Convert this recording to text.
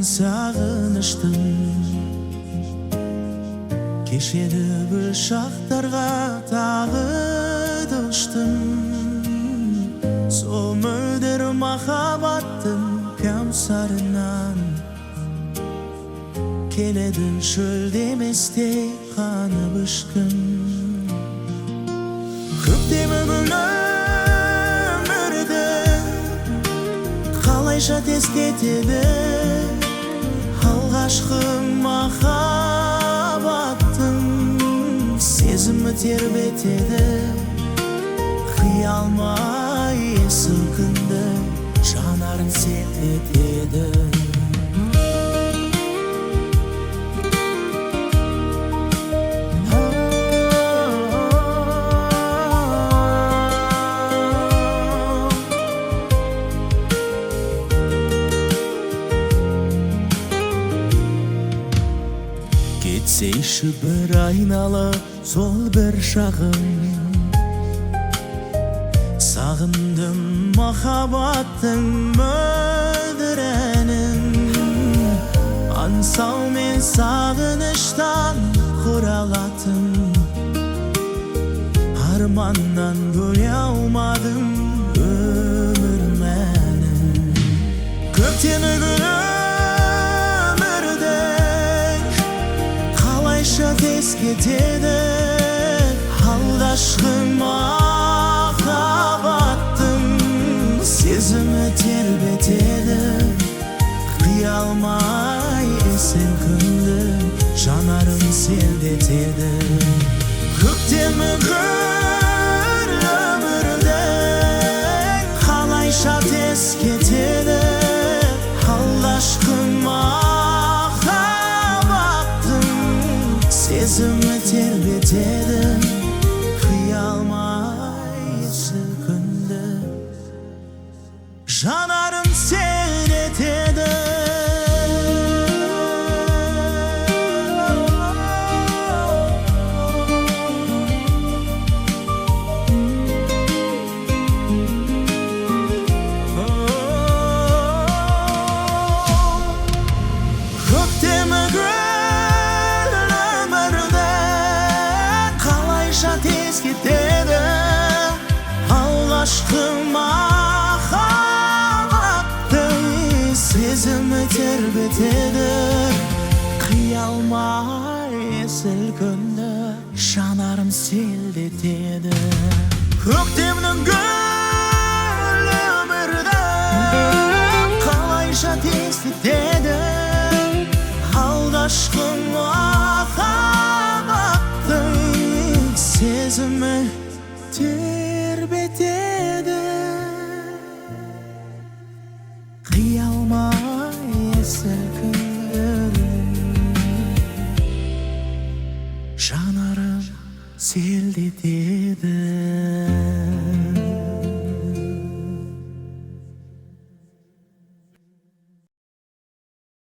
сағыныштым. Кешеді бір шақтарға тағы да ұштым. Сол мөлдір махаббаттың кәусарынан келеді шөлдеместе қанып ішкім. Көктемі гүл өмірді қалайша тез кетеді. Алғашқы махаббаттың сезімі тербетеді. Қиялмай есіл күнді жанарын селтетеді. Кетсейші бір айналып сол бір шағым. Сағындым махаббаттың мөлдір әнін. Аңсау мен сағыныштан құралатын. Арманнан бөле алмадым өмір мәнін. Көктемі гүл тез кетеді. Алғашқы махаббаттың сезімі тербетеді. Қиялмай есіл күнді жанарын селдетеді. Көктемі гүл өмірді қалайша тез кетеді. Алғашқы сезімі тербетеді. Қиялмай есіл күнді жанарын селдетеді. Көктемі тез кетеді. Алғашқы махаббаттың сезімі тербетеді. Қиялмай есіл күнді жанарын селдетеді. Көктемнің гүл өмірді қалайша тез кетеді. Алғашқы сезімі тербетеді. Қиялмай есіл күнді жанарын селдетеді.